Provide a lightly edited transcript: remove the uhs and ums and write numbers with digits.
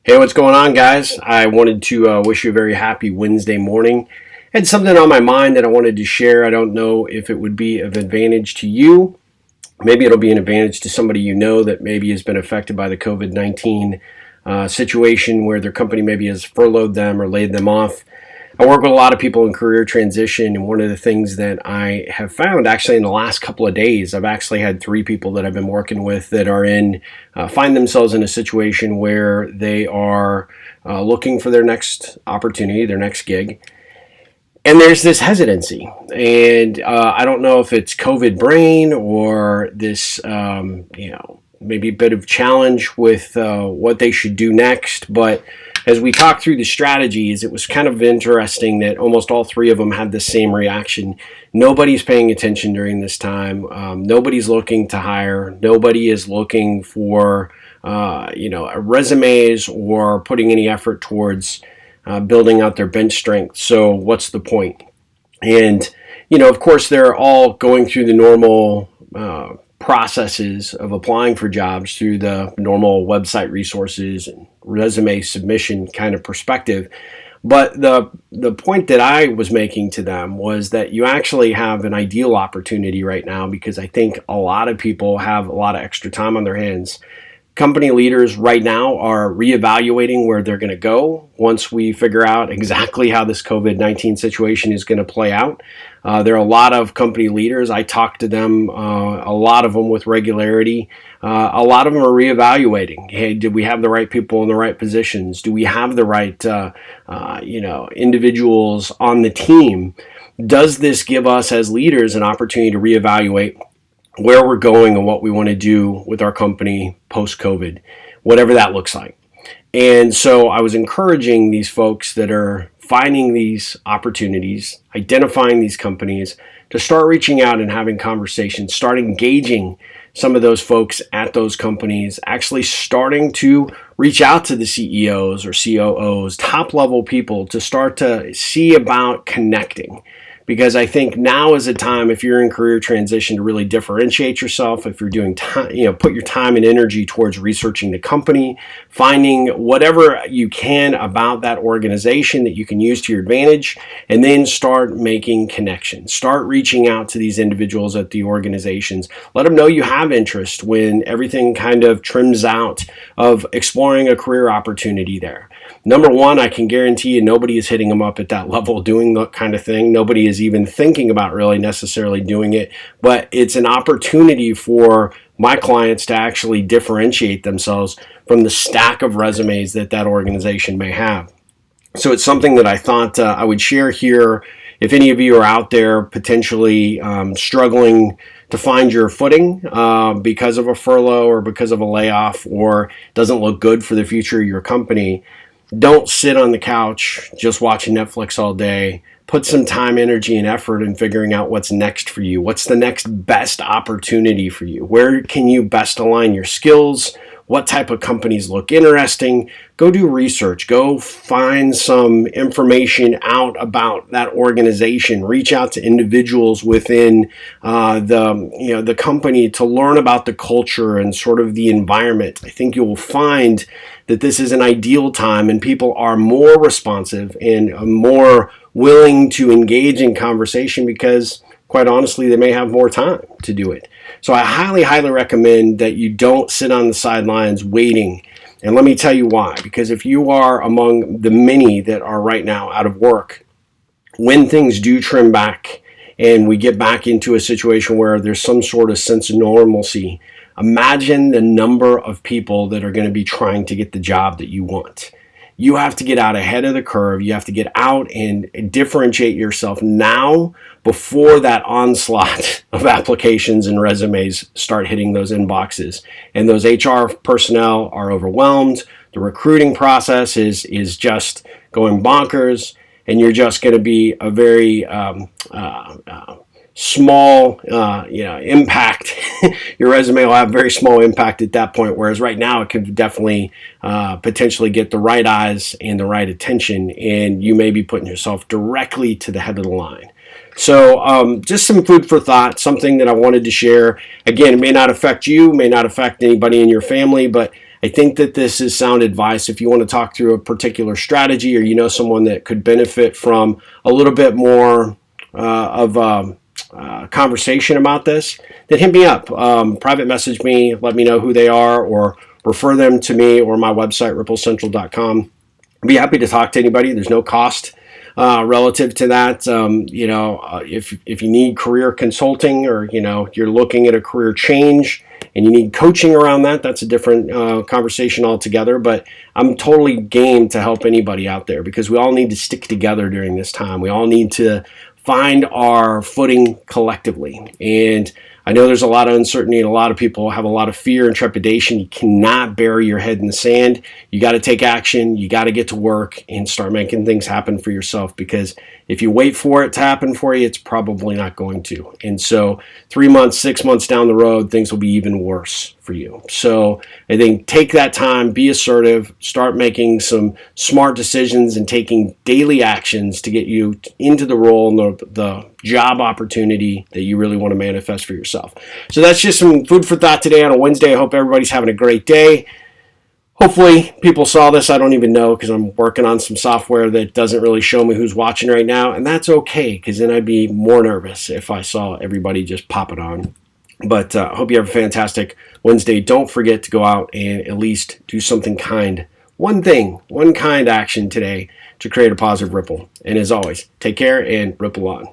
Hey, what's going on, guys? I wanted to wish you a very happy Wednesday morning. I had something on my mind that I wanted to share. I don't know if it would be of advantage to you. Maybe it'll be an advantage to somebody you know that maybe has been affected by the COVID-19 situation where their company maybe has furloughed them or laid them off. I work with a lot of people in career transition, and one of the things that I have found actually in the last couple of days, I've actually had three people that I've been working with that are find themselves in a situation where they are looking for their next opportunity, their next gig. And there's this hesitancy, and I don't know if it's COVID brain or this, maybe a bit of challenge with what they should do next. But as we talked through the strategies, it was kind of interesting that almost all three of them had the same reaction. Nobody's paying attention during this time. Nobody's looking to hire. Nobody is looking for, resumes or putting any effort towards building out their bench strength. So what's the point? And, of course, they're all going through the normal processes of applying for jobs through the normal website resources and resume submission kind of perspective. But the point that I was making to them was that you actually have an ideal opportunity right now, because I think a lot of people have a lot of extra time on their hands. Company leaders right now are reevaluating where they're going to go once we figure out exactly how this COVID-19 situation is going to play out. There are a lot of company leaders. I talk to them, a lot of them with regularity. A lot of them are reevaluating. Hey, did we have the right people in the right positions? Do we have the right, individuals on the team? Does this give us as leaders an opportunity to reevaluate where we're going and what we want to do with our company post-COVID, whatever that looks like? And so I was encouraging these folks that are finding these opportunities, identifying these companies, to start reaching out and having conversations, start engaging some of those folks at those companies, actually starting to reach out to the CEOs or COOs, top level people, to start to see about connecting. Because I think now is a time, if you're in career transition, to really differentiate yourself. If you're doing time, put your time and energy towards researching the company, finding whatever you can about that organization that you can use to your advantage, and then start making connections. Start reaching out to these individuals at the organizations. Let them know you have interest when everything kind of trims out of exploring a career opportunity there. Number one, I can guarantee you nobody is hitting them up at that level doing that kind of thing. Nobody is even thinking about really necessarily doing it, but it's an opportunity for my clients to actually differentiate themselves from the stack of resumes that organization may have. So it's something that I thought I would share here. If any of you are out there potentially struggling to find your footing because of a furlough or because of a layoff, or doesn't look good for the future of your company, don't sit on the couch just watching Netflix all day. Put some time, energy, and effort in figuring out what's next for you. What's the next best opportunity for you? Where can you best align your skills? What type of companies look interesting? Go do research. Go find some information out about that organization. Reach out to individuals within the company to learn about the culture and sort of the environment. I think you will find that this is an ideal time, and people are more responsive and more willing to engage in conversation because, quite honestly, they may have more time to do it. So I highly, highly recommend that you don't sit on the sidelines waiting. And let me tell you why. Because if you are among the many that are right now out of work, when things do trim back and we get back into a situation where there's some sort of sense of normalcy, imagine the number of people that are going to be trying to get the job that you want. You have to get out ahead of the curve. You have to get out and differentiate yourself now before that onslaught of applications and resumes start hitting those inboxes. And those HR personnel are overwhelmed. The recruiting process is just going bonkers, and you're just going to be a very small impact. Your resume will have very small impact at that point, whereas right now it could definitely potentially get the right eyes and the right attention, and you may be putting yourself directly to the head of the line. So just some food for thought, something that I wanted to share. Again, it may not affect you, may not affect anybody in your family, but I think that this is sound advice. If you want to talk through a particular strategy, or you know someone that could benefit from a little bit more of conversation about this, then hit me up. Private message me, let me know who they are, or refer them to me or my website, ripplecentral.com. I'd be happy to talk to anybody. There's no cost relative to that. If you need career consulting, or you're looking at a career change and you need coaching around that, that's a different conversation altogether. But I'm totally game to help anybody out there, because we all need to stick together during this time. We all need to find our footing collectively. And I know there's a lot of uncertainty, and a lot of people have a lot of fear and trepidation. You cannot bury your head in the sand. You got to take action. You got to get to work and start making things happen for yourself, because if you wait for it to happen for you, it's probably not going to. And so 3 months, 6 months down the road, things will be even worse for you. So I think take that time, be assertive, start making some smart decisions and taking daily actions to get you into the role and the job opportunity that you really want to manifest for yourself. So that's just some food for thought today on a Wednesday. I hope everybody's having a great day. Hopefully people saw this. I don't even know, because I'm working on some software that doesn't really show me who's watching right now. And that's okay, because then I'd be more nervous if I saw everybody just pop it on. But I hope you have a fantastic Wednesday. Don't forget to go out and at least do something kind. One kind action today to create a positive ripple. And as always, take care and ripple on.